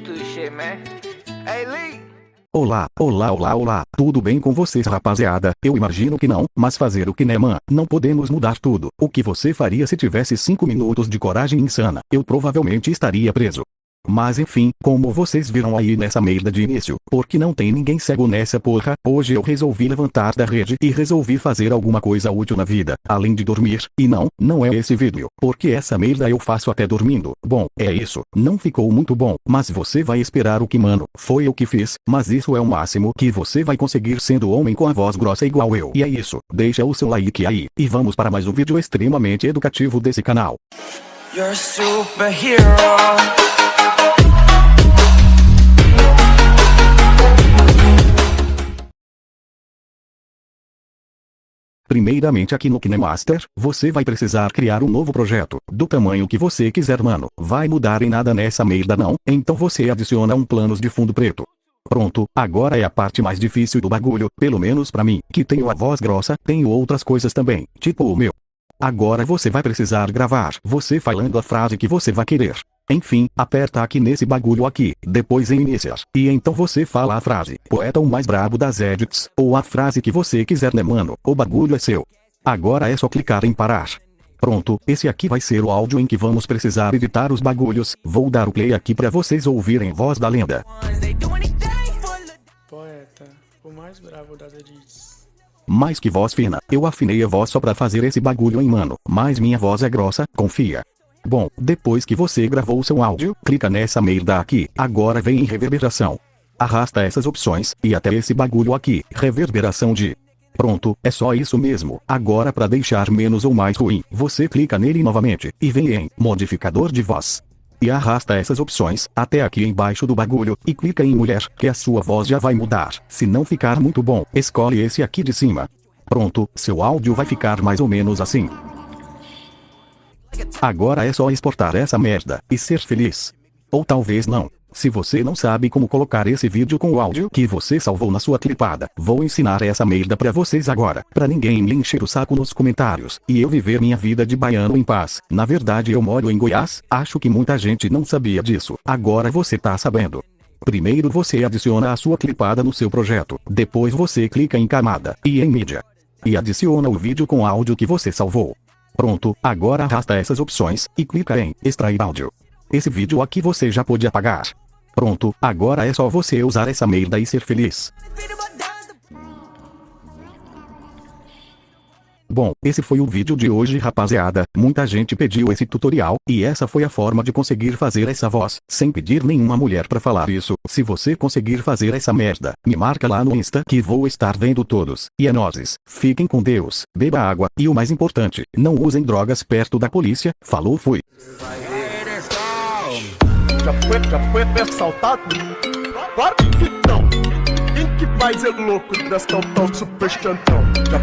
shit, man. Hey, Lee. Olá, olá, olá, olá, tudo bem com vocês, rapaziada? Eu imagino que não, mas fazer o que, né, man? Não podemos mudar tudo. O que você faria se tivesse 5 minutos de coragem insana? Eu provavelmente estaria preso. Mas enfim, como vocês viram aí nessa merda de início, porque não tem ninguém cego nessa porra, hoje eu resolvi levantar da rede e resolvi fazer alguma coisa útil na vida, além de dormir, e não é esse vídeo, porque essa merda eu faço até dormindo. Bom, é isso, não ficou muito bom, mas você vai esperar o que, mano, foi o que fiz, mas isso é o máximo que você vai conseguir sendo homem com a voz grossa igual eu. E é isso, deixa o seu like aí, e vamos para mais um vídeo extremamente educativo desse canal. You're a superhero. Primeiramente aqui no KineMaster, você vai precisar criar um novo projeto, do tamanho que você quiser, mano. Vai mudar em nada nessa merda não, então você adiciona um planos de fundo preto. Pronto, agora é a parte mais difícil do bagulho, pelo menos pra mim, que tenho a voz grossa, tenho outras coisas também, tipo o meu. Agora você vai precisar gravar, você falando a frase que você vai querer. Enfim, aperta aqui nesse bagulho aqui, depois em iniciar, e então você fala a frase, poeta o mais brabo das edits, ou a frase que você quiser, né, mano, o bagulho é seu. Agora é só clicar em parar. Pronto, esse aqui vai ser o áudio em que vamos precisar editar os bagulhos, vou dar o play aqui pra vocês ouvirem voz da lenda. Poeta, o mais bravo das edits. Mais que voz fina, eu afinei a voz só pra fazer esse bagulho, hein, mano, mas minha voz é grossa, confia. Bom, depois que você gravou seu áudio, clica nessa merda aqui, agora vem em reverberação. Arrasta essas opções, e até esse bagulho aqui, reverberação de... Pronto, é só isso mesmo. Agora pra deixar menos ou mais ruim, você clica nele novamente, e vem em modificador de voz. E arrasta essas opções, até aqui embaixo do bagulho, e clica em mulher, que a sua voz já vai mudar. Se não ficar muito bom, escolhe esse aqui de cima. Pronto, seu áudio vai ficar mais ou menos assim. Agora é só exportar essa merda, e ser feliz. Ou talvez não. Se você não sabe como colocar esse vídeo com o áudio que você salvou na sua clipada, vou ensinar essa merda pra vocês agora, pra ninguém me encher o saco nos comentários, e eu viver minha vida de baiano em paz. Na verdade eu moro em Goiás, acho que muita gente não sabia disso, agora você tá sabendo. Primeiro você adiciona a sua clipada no seu projeto, depois você clica em camada, e em mídia. E adiciona o vídeo com áudio que você salvou. Pronto, agora arrasta essas opções, e clica em extrair áudio. Esse vídeo aqui você já pode apagar. Pronto, agora é só você usar essa merda e ser feliz. Bom, esse foi o vídeo de hoje, rapaziada. Muita gente pediu esse tutorial, e essa foi a forma de conseguir fazer essa voz, sem pedir nenhuma mulher pra falar isso. Se você conseguir fazer essa merda, me marca lá no Insta que vou estar vendo todos. E é nóis. Fiquem com Deus, beba água, e o mais importante, não usem drogas perto da polícia. Falou, fui. Já foi assaltado? Claro que não! Quem que vai ser louco dessa tal super chantão? Já